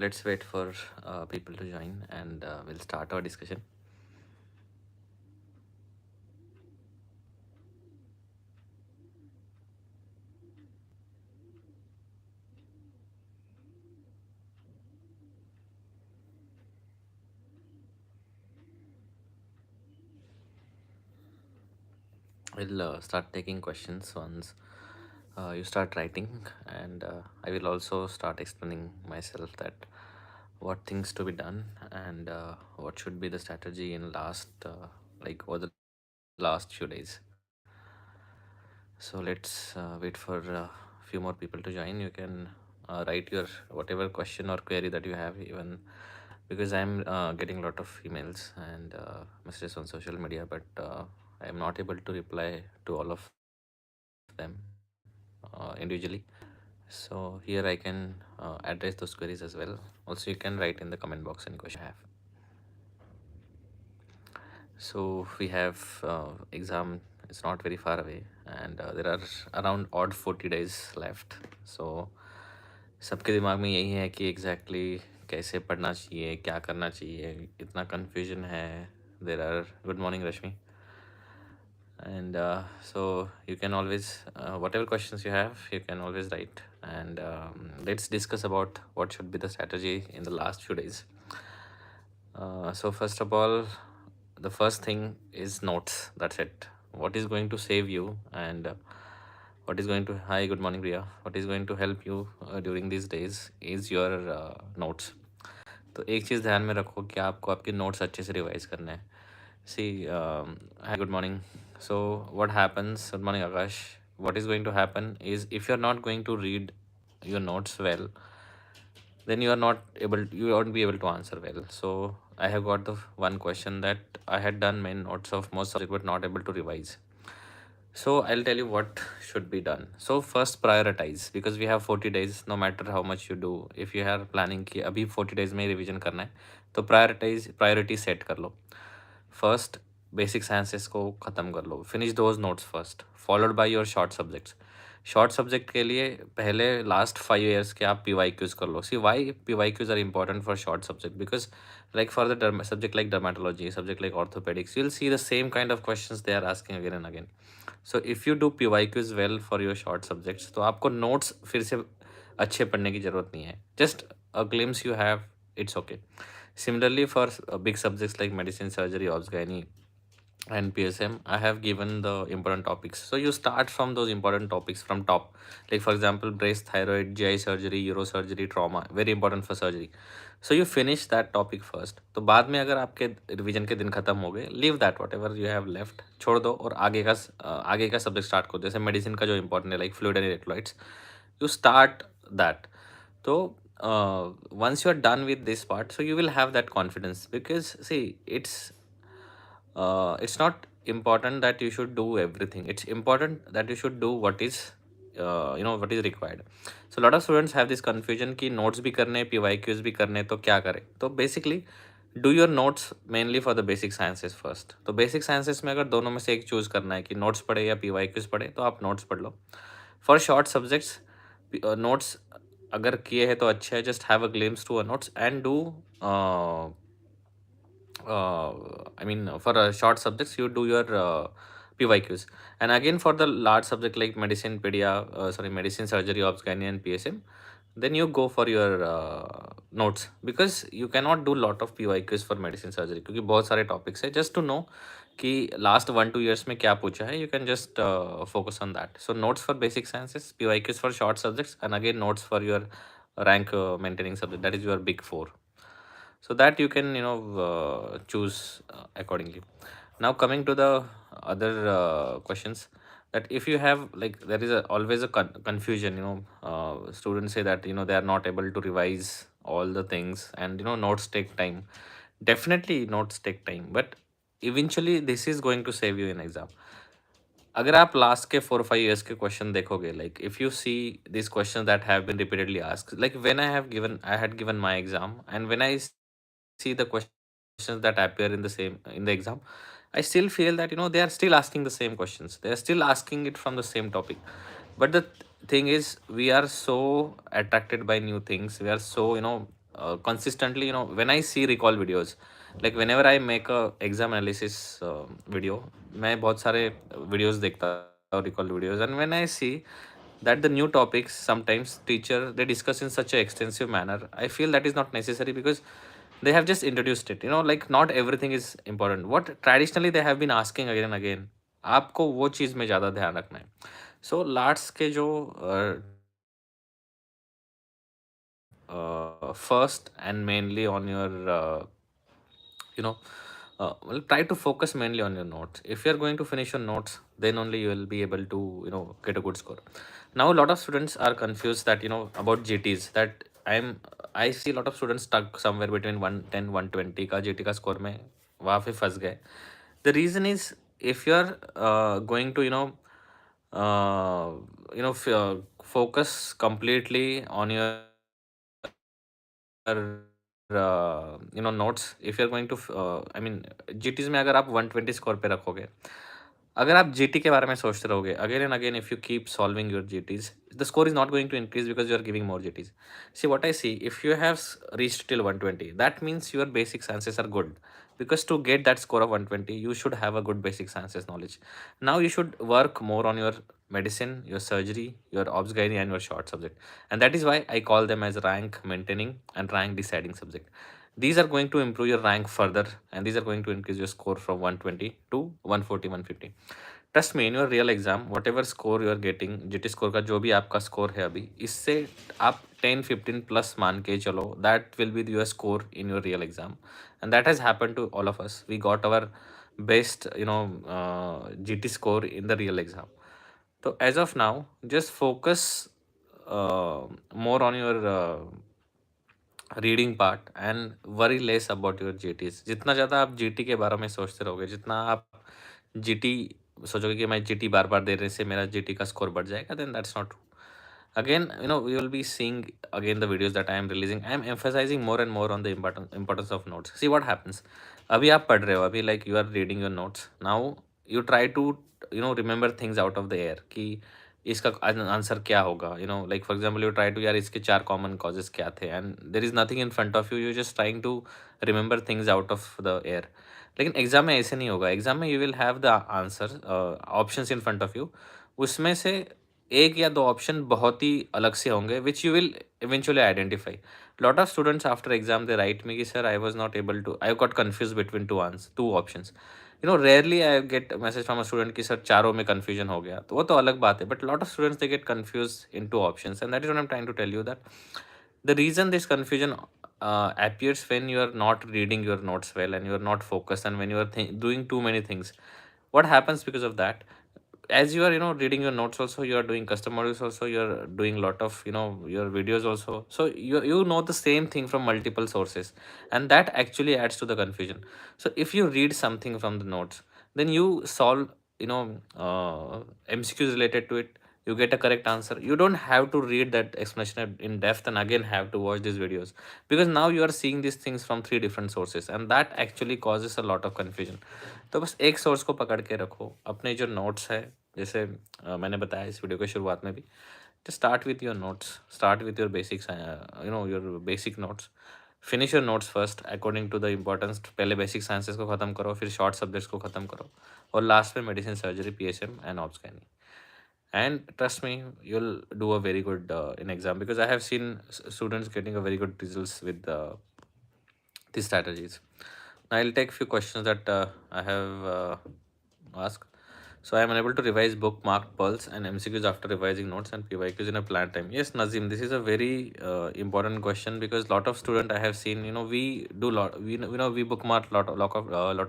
let's wait for people to join and we'll start our discussion. We'll start taking questions once you start writing, and I will also start explaining myself that what things to be done and what should be the strategy in last like over the last few days. So let's wait for a few more people to join. You can write your whatever question or query that you have, even because I'm getting a lot of emails and messages on social media, but I am not able to reply to all of them individually. So here I can address those queries as well. Also, you can write in the comment box any question you have. So we have exam is not very far away, and there are around odd 40 days left. So सबके दिमाग में यही है कि exactly कैसे पढ़ना चाहिए, क्या करना चाहिए, इतना कन्फ्यूजन है. There are good morning Rashmi. And so you can always whatever questions you have, you can always write, and let's discuss about what should be the strategy in the last few days. So first of all, the first thing is notes. That's it. What is going to save you, and what is going to, hi, good morning Priya, what is going to help you during these days is your notes. तो एक चीज़ ध्यान में रखो कि आपको आपके notes अच्छे से रिवाइज करने हैं. सी, hi, good morning. So what happens, good morning Akash, what is going to happen is if you're not going to read your notes well, then you won't be able to answer well. So I have got the one question that I had done main notes of most subject but not able to revise. So I'll tell you what should be done. So first prioritize, because we have 40 days. No matter how much you do, if you are planning कि अभी 40 days में revision करना है, तो priority set कर लो. First basic sciences को ख़त्म कर लो. Finish those notes first, followed by your short subjects. Short subject के लिए पहले लास्ट 5 years के आप PYQs कर लो. See why PYQs are important for short subject, because like for the subject like dermatology, subject like orthopedics, you'll see the same kind of questions they are asking again and again. So if you do PYQs well for your short subjects, तो आपको notes फिर से अच्छे पढ़ने की ज़रूरत नहीं है. Just a glimpse you have, it's okay. Similarly for big subjects like medicine, surgery, obs, gynae, and PSM, I have given the important topics. So you start from those important topics from top. Like for example, breast, thyroid, GI surgery, neurosurgery, trauma, very important for surgery. So you finish that topic first. तो बाद में अगर आपके revision के दिन खत्म हो गए, leave that what ever you have left, छोड़ दो और आगे का सब्जेक्ट स्टार्ट करो. जैसे मेडिसिन का जो इंपॉर्टेंट है like fluid and electrolytes, you start that. तो once you are done with this part, so you will have that confidence, because see, it's not important that you should do everything. It's important that you should do what is what is required. So a lot of students have this confusion कि notes भी करने, PYQs भी करने, तो क्या करें. तो basically do your notes mainly for the basic sciences first. तो basic sciences में अगर दोनों में से एक चूज करना है कि notes पढ़े या PYQs पढ़े, तो आप notes पढ़ लो. For short subjects, notes अगर किए हैं तो अच्छा है. Just have a glimpse to a notes and do I mean, for short subjects, you do your PYQs. And again, for the large subject like medicine, medicine, surgery, obs, gynae, and PSM, then you go for your notes, because you cannot do lot of PYQs for medicine, surgery, क्योंकि बहुत सारे topics है. Just to know कि last 1-2 years में क्या पूछा है, you can just focus on that. So notes for basic sciences, PYQs for short subjects, and again notes for your rank maintaining subject. That is your big four, so that you can choose accordingly. Now coming to the other questions, that if you have, like, there is always a confusion, students say that they are not able to revise all the things, and notes take time. Definitely notes take time, but eventually this is going to save you in exam. अगर आप last के 4 or 5 years के question देखोगे, like if you see this question that have been repeatedly asked, like when I had given my exam, and when I see the questions that appear in the exam, I still feel that they are still asking the same questions. They are still asking it from the same topic. But the thing is, we are so attracted by new things. We are so consistently, when I see recall videos, like whenever I make a exam analysis video, मैं बहुत सारे videos देखता हूँ, recall videos, and when I see that the new topics sometimes teacher they discuss in such a extensive manner, I feel that is not necessary because they have just introduced it, like not everything is important what traditionally they have been asking again and again. आपको वो चीज़ में ज़्यादा ध्यान रखना है. सो लार्ट्स के जो first and mainly on your you know well, try to focus mainly on your notes. If you're going to finish your notes, then only you will be able to get a good score. Now a lot of students are confused that about GTs, that I see a lot of students stuck somewhere between 110 120 का GT का score में वहाँ पे फंस गए. The reason is, if you're going to focus completely on your notes, if you are going to I mean GTs में अगर आप 120 स्कोर पे रखोगे, अगर आप जीटी के बारे में सोचते रहोगे again and again, if you keep solving your GTs, the score is not going to increase because you are giving more GTs. See what I see, if you have reached till 120, that means your basic sciences are good, because to get that score of 120 you should have a good basic sciences knowledge. Now you should work more on your medicine, your surgery, your obs gynae and your short subject, and that is why I call them as rank maintaining and rank deciding subject. These are going to improve your rank further, and these are going to increase your score from 120 to 140 150. Trust me, in your real exam whatever score you are getting, GT score का जो भी आपका score है अभी, इससे आप 10-15 plus मान के चलो, that will be your score in your real exam. And that has happen to all of us. We got our best GT score in the real exam. तो as of now just focus more on your reading part and worry less about your GTs. जितना ज़्यादा आप GT के बारे में सोचते रहोगे, जितना आप जीटी सोचोगे कि मैं जीटी बार बार देने से मेरा जीटी का स्कोर बढ़ जाएगा, then that's not true. Again, we will be seeing again the videos that I am releasing. I am emphasizing more and more on the importance of notes. See what happens. अभी आप पढ़ रहे हो, अभी like you are reading your notes. Now you try to remember things out of the air कि इसका answer क्या होगा. Like for example you try to, यार इसके 4 common causes क्या थे, and there is nothing in front of you. You're just trying to remember things out of the air. लेकिन exam में ऐसे नहीं होगा. एग्जाम में you will have the answer options in front of you. उसमें से एक या दो ऑप्शन बहुत ही अलग से होंगे which you will eventually identify. Lot of students after exam they write me कि sir I was not able to, I got confuse between two options. Rarely I get message from a student कि sir चारों में confusion हो गया, तो वो तो अलग बात है. But lot of students they get confuse in two options, and that is what I am trying to tell you, that the reason this confusion appears when you are not reading your notes well, and you are not focused, and when you are doing too many things. What happens because of that, as you are reading your notes also, you are doing custom models also, you are doing lot of your videos also, so you know the same thing from multiple sources, and that actually adds to the confusion. So if you read something from the notes, then you solve MCQs related to it, you get a correct answer. You don't have to read that explanation in depth and again have to watch these videos, because now you are seeing these things from 3 different sources, and that actually causes a lot of confusion. तो बस एक source को पकड़ के रखो. अपने जो notes है, जैसे मैंने बताया इस वीडियो के शुरुआत में भी, just start with your notes, start with your basics, your basic notes. Finish your notes first according to the importance. पहले बेसिक साइंसेस को ख़त्म करो, फिर शॉर्ट सब्जेक्ट्स को ख़त्म करो, और लास्ट में medicine, surgery, PSM and obs gyne. And trust me, you'll do a very good in exam, because I have seen students getting a very good results with these strategies. Now I'll take few questions that I have asked. So I am unable to revise bookmarked pearls and MCQs after revising notes and PYQs in a planned time. Yes, Nazim, this is a very important question, because lot of student I have seen, we do lot, we bookmark lot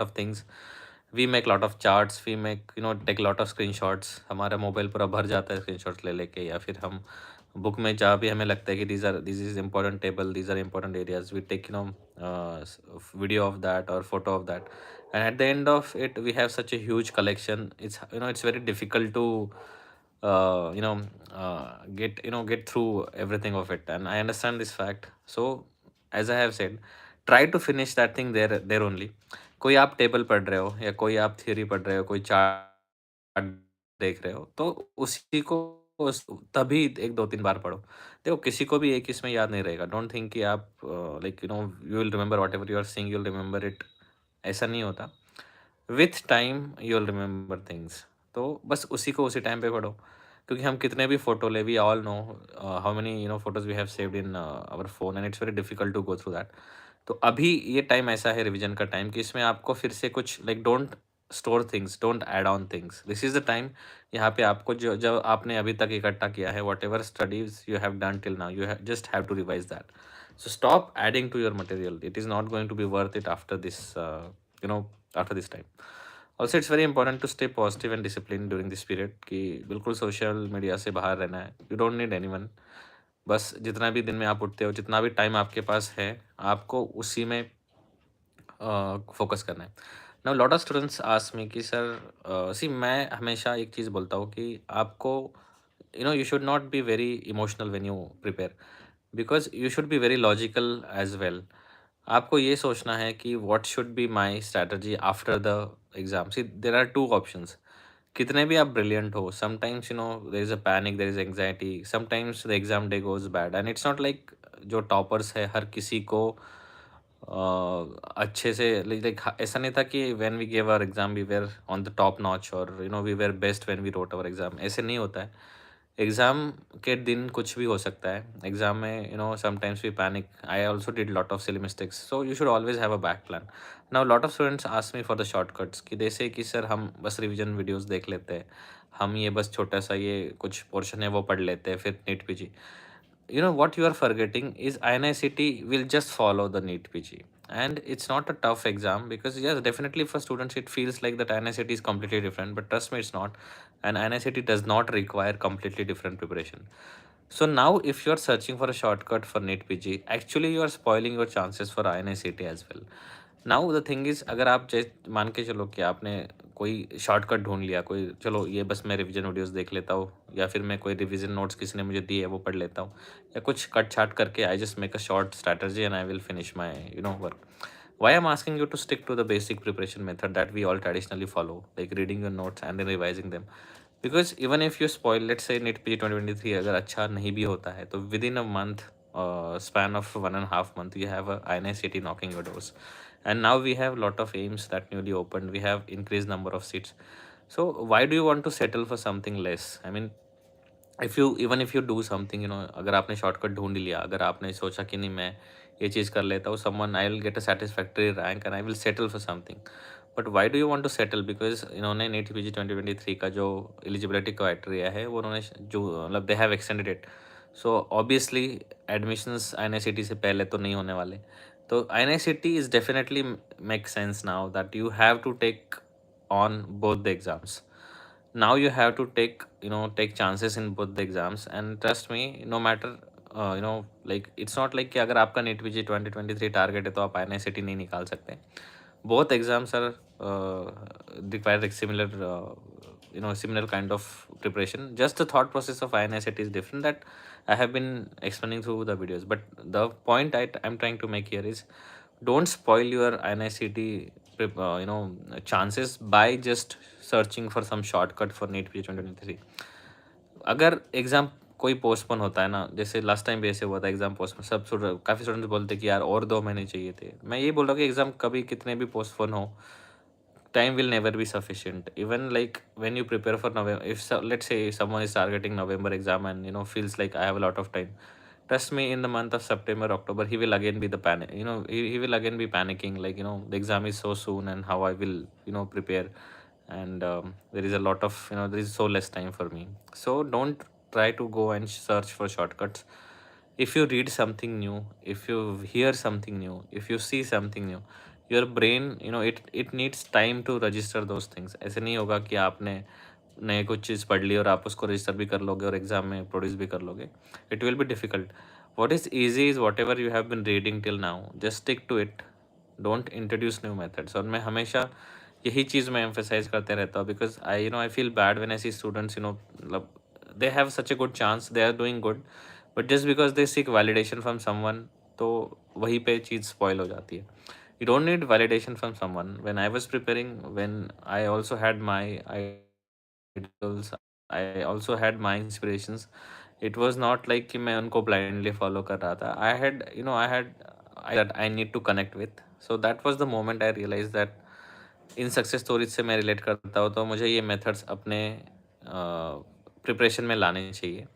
of things. We make lot of charts, we make take lot of screenshots. हमारा mobile पूरा भर जाता है screenshots ले लेके, या फिर हम बुक में जहाँ भी हमें लगता है कि this is important table, these are important areas, we take video of that or photo of that, and at the end of it we have such a huge collection. It's it's very difficult to get through everything of it, and I understand this fact. So as I have said, try to finish that thing there only. कोई आप table पढ़ रहे हो, या कोई आप theory पढ़ रहे हो, कोई चार्ट देख रहे हो, तो उसी को उस तभी 1-2-3 बार पढ़ो। देखो किसी को भी एक इसमें याद नहीं रहेगा। डोंट थिंक कि आप like you will remember whatever you are seeing, you will remember it. ऐसा नहीं होता। With time you will remember things. तो बस उसी को उसी टाइम पे पढ़ो, क्योंकि हम कितने भी फ़ोटो ले, we all know how many photos we have saved in our phone and it's very difficult to go through that. तो अभी ये टाइम ऐसा है रिवीजन का टाइम कि इसमें आपको फिर से कुछ like don't store things, don't add on things. This is the time. यहाँ पे आपको जो जो आपने अभी तक इकट्ठा किया है, whatever studies you have done till now, you have just have to revise that. So stop adding to your material. It is not going to be worth it after this, you know, after this time. Also, it's very important to stay positive and disciplined during this period कि बिल्कुल social media से बाहर रहना है। You don't need anyone. बस जितना भी दिन में आप उठते हो, जितना भी टाइम आपके पास है, आपको उसी में फोकस करना है। Now lot of students ask मी कि सर सी मैं हमेशा एक चीज़ बोलता हूँ कि आपको you should not be very emotional when you prepare, because you should be very logical as well. आपको ये सोचना है कि what should be my strategy after the exam. See there are two options. कितने भी आप ब्रिलियंट हो, sometimes there is a panic, there is anxiety, sometimes the exam day goes bad and it's not like जो toppers है हर किसी को अच्छे से लाइक ऐसा नहीं था कि when we give our exam we were on the top notch और we were best when we wrote our exam. ऐसे नहीं होता है। एग्ज़ाम के दिन कुछ भी हो सकता है। एग्ज़ाम में sometimes we panic. I also did lot of silly mistakes, so you should always have a back plan. Now lot of students ask me for the shortcuts कि जैसे कि सर हम बस रिवीजन वीडियोस देख लेते हैं, हम ये बस छोटा सा ये कुछ पोर्शन है वो पढ़ लेते हैं, फिर NEET PG. What you are forgetting is INI-CET will just follow the NEET PG, and it's not a tough exam, because yes, definitely for students it feels like that INI-CET is completely different, but trust me, it's not. And INI-CET does not require completely different preparation. So now if you are searching for a shortcut for NEET PG, actually you are spoiling your chances for INI-CET as well. Now the thing is, अगर आप मान के चलो कि आपने कोई shortcut ढूंढ लिया, कोई चलो ये बस मैं रिवीजन वीडियोस देख लेता हूँ, या फिर मैं कोई रिवीजन नोट्स किसी ने मुझे दिए है वो पढ़ लेता हूँ, या कुछ कट छाट करके I just make a short strategy and I will finish my work. Why I'm asking you to stick to the basic preparation method that we all traditionally follow, like reading your notes and then revising them. Because even if you spoil, let's say NEET PG 2023 अगर अच्छा नहीं भी होता है, तो within a month, span of 1.5 month, you have a INI-CET knocking your doors. And now we have lot of aims that newly opened. We have increased number of seats. So why do you want to settle for something less? I mean, if you even if you do something, अगर आपने shortcut ढूंढ लिया, अगर आपने सोचा कि नहीं मैं ये चीज़ कर लेता हूँ, someone I will get a satisfactory rank and I will settle for something. But why do you want to settle? Because इन्होंने नीट पीजी 2023 का जो एलिजिबिलिटी क्राइटेरिया है वो उन्होंने जो मतलब they have extended it. So obviously admissions INI-CET से पहले तो नहीं होने वाले। तो INI-CET is definitely make sense now that you have to take on both the exams. Now you have to take chances in both the exams, and trust me, no matter like it's not like कि अगर आपका NEET PG 2023 target है तो आप INI-CET नहीं निकाल सकते। Both exams are require like similar kind of preparation. Just the thought process of INI-CET is different, that I have been explaining through the videos. But the point I'm trying to make here is, don't spoil your INI-CET chances by just searching for some shortcut for NEET PG 2023. अगर exam कोई postpone होता है ना, जैसे last time भी ऐसे हुआ था, एग्ज़ाम पोस्टपोन, सब काफ़ी स्टूडेंट्स बोलते कि यार और 2 महीने चाहिए थे। मैं ये बोल रहा हूँ कि एग्ज़ाम कभी कितने भी पोस्टपोन हो, time will never be sufficient. Even like when you prepare for November, if let's say someone is targeting November exam and feels like I have a lot of time, trust me, in the month of September, October, he will again be the panic, he will again be panicking, like the exam is so soon and how I will prepare. And there is a lot of there is so less time for me. So don't try to go and search for shortcuts. If you read something new, if you hear something new, if you see something new, your brain it needs time to register those things. ऐसे नहीं होगा कि आपने नए कुछ चीज़ पढ़ ली और आप उसको रजिस्टर भी कर लोगे और एग्जाम में प्रोड्यूस भी कर लोगे। It will be difficult. What is easy is whatever you have been reading till now, just stick to it. Don't introduce new methods. और मैं हमेशा यही चीज़ मैं एम्फेसाइज करते रहता हूँ, because I feel bad when I see students मतलब they have such a good chance, they are doing good, but just because they seek validation from someone, तो वहीं पे चीज़ स्पॉइल हो जाती है। You don't need validation from someone. When I was preparing, when I also had my idols, I had my I also had my inspirations. It was not like कि मैं उनको blindly follow कर रहा था. I had that I need to connect with. So that was the moment I realized that in success stories से मैं relate करता हूँ, तो मुझे ये मेथड्स अपने प्रिपरेशन में लाने चाहिए.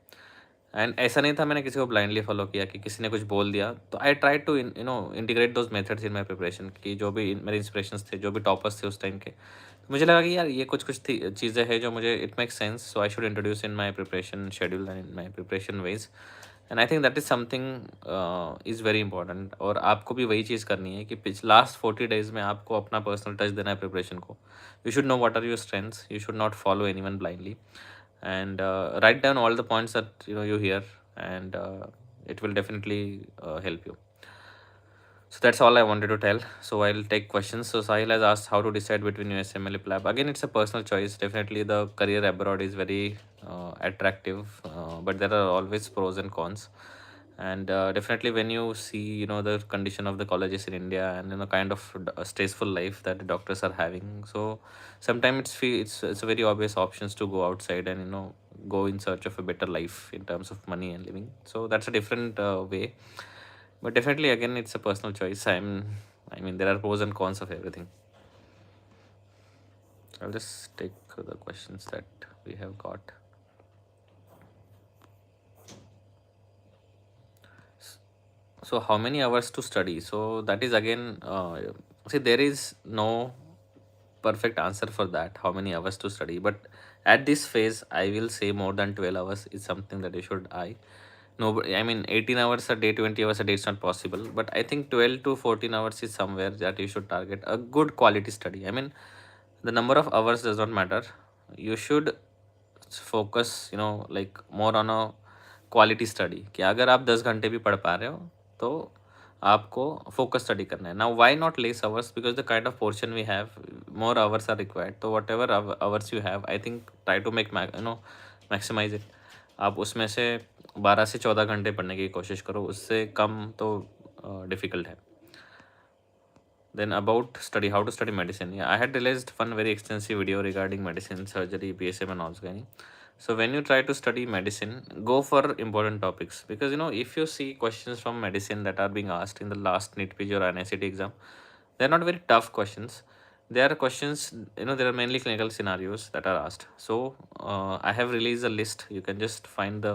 एंड ऐसा नहीं था मैंने किसी को ब्लाइंडली फॉलो किया कि किसी ने कुछ बोल दिया, तो I try to integrate those methods in my preparation, कि जो भी मेरे इंस्पिरेशंस थे, जो भी टॉपर्स थे उस टाइम के, तो मुझे लगा कि यार ये कुछ कुछ चीज़ें हैं जो मुझे it makes sense, so I should introduce in my preparation schedule and in my preparation ways. And I think that is something is very important. और आपको भी वही चीज़ करनी है कि लास्ट 40 days में आपको अपना पर्सनल टच देना है प्रिपरेशन को. You should know what are your strengths, you should not follow anyone blindly, and write down all the points that you hear, and it will definitely help you. So that's all I wanted to tell. So I'll take questions. So Sahil has asked how to decide between USMLE lab. Again, it's a personal choice. Definitely the career abroad is very attractive, but there are always pros and cons. And definitely when you see the condition of the colleges in India, and kind of stressful life that the doctors are having, so sometimes it's a very obvious options to go outside and go in search of a better life in terms of money and living. So that's a different way, but definitely again it's a personal choice. I mean, there are pros and cons of everything. I'll just take the questions that we have got. So how many hours to study? So that is again, see, there is no perfect answer for that, how many hours to study. But at this phase, I will say more than 12 hours is something that you should I. No, I mean 18 hours a day, 20 hours a day is not possible. But I think 12 to 14 hours is somewhere that you should target a good quality study. I mean, the number of hours does not matter. You should focus like more on a quality study, कि अगर आप 10 घंटे भी पढ़ पा रहे हो तो आपको फोकस स्टडी करना है. Now why not less hours, because the kind of portion we have, more hours are required. तो whatever hours you have, I think try to make maximize it. आप उसमें से 12 से 14 घंटे पढ़ने की कोशिश करो, उससे कम तो डिफ़िकल्ट है. Then about study, how to study medicine. Yeah, I had released one very extensive video regarding medicine, surgery, PSM, and all. So when you try to study medicine, go for important topics, because if you see questions from medicine that are being asked in the last NEET PG or NICT exam, they're not very tough questions. They are questions, there are mainly clinical scenarios that are asked. So I have released a list. You can just find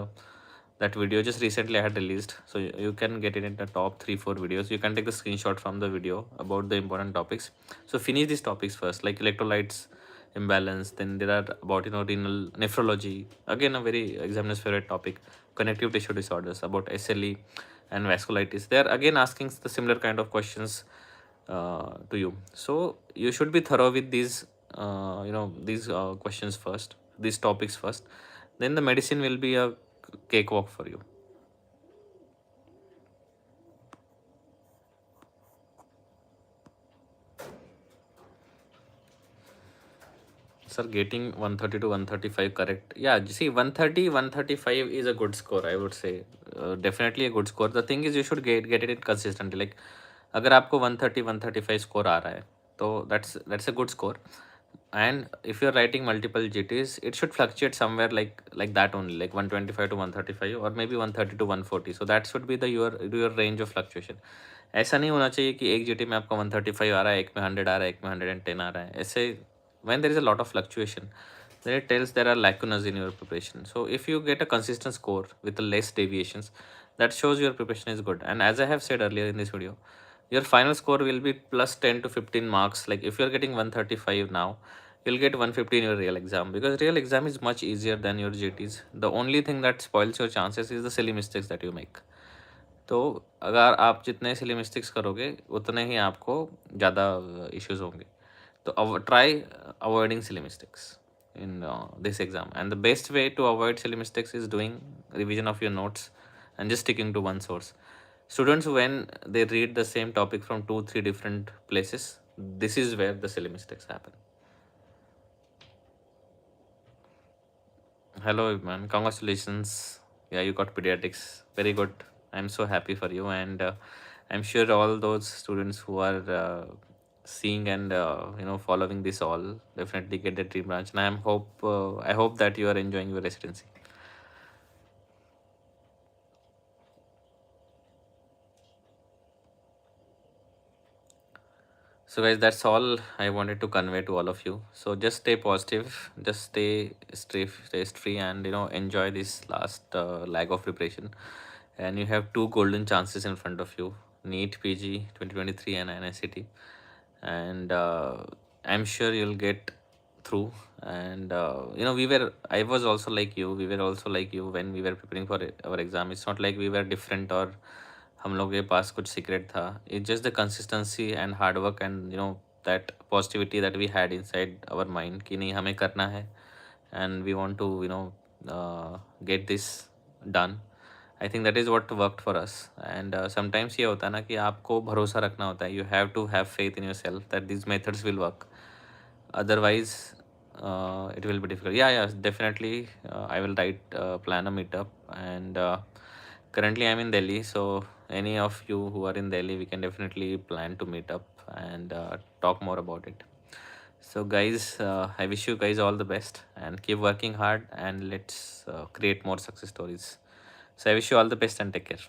that video just recently I had released, so you can get it in the top 3-4 videos. You can take the screenshot from the video about the important topics. So finish these topics first, like electrolytes imbalance. Then there are about renal nephrology, again a very examiner's favorite topic. Connective tissue disorders, about SLE and vasculitis. They are again asking the similar kind of questions to you. So you should be thorough with these these questions first, these topics first. Then the medicine will be a cakewalk for you. Sir, getting 130 to 135 correct. Yeah, you see, 130, 135 is a good score, I would say. Definitely a good score. The thing is, you should get it consistently. Like, अगर आपको 130, 135 score आ रहा है, तो that's a good score. And if you're writing multiple GTs, it should fluctuate somewhere like that only, like 125 to 135, or maybe 130 to 140. So that should be the your range of fluctuation. ऐसा नहीं होना चाहिए कि एक GT में आपका 135 आ रहा है, एक में 100 आ रहा है, एक में 110 आ रहा है. ऐसे when there is a lot of fluctuation, then it tells there are lacunas in your preparation. So if you get a consistent score with the less deviations, that shows your preparation is good. And as I have said earlier in this video, your final score will be plus 10 to 15 marks. Like if you're getting 135 now, you'll get 150 in your real exam, because real exam is much easier than your GTs. The only thing that spoils your chances is the silly mistakes that you make. तो अगर आप जितने silly mistakes करोगे उतने ही आपको ज़्यादा issues होंगे. तो try avoiding silly mistakes in this exam, and the best way to avoid silly mistakes is doing revision of your notes and just sticking to one source. Students, when they read the same topic from 2-3 different places, this is where the silly mistakes happen. Hello man, congratulations. Yeah, you got pediatrics, very good. I'm so happy for you, and I'm sure all those students who are seeing and following this all, definitely get the tree branch. And I hope that you are enjoying your residency. So guys, that's all I wanted to convey to all of you. So just stay positive, just stay stress free, and enjoy this last lag of preparation. And you have two golden chances in front of you: NEET PG 2023 and NICT. And I'm sure you'll get through. And I was also like you, we were also like you when we were preparing for our exam. It's not like we were different or हम लोग के पास कुछ secret था. It's just the consistency and hard work and that positivity that we had inside our mind कि नहीं हमें करना है, and we want to get this done. I think that is what worked for us. And sometimes ये होता है ना कि आपको भरोसा रखना होता है. You have to have faith in yourself that this methods will work. Otherwise, it will be difficult. Yeah, yeah, definitely. I will write plan a meetup. And currently I'm in Delhi, so any of you who are in Delhi, we can definitely plan to meet up and talk more about it. So guys, I wish you guys all the best and keep working hard, and let's create more success stories. So I wish you all the best and take care.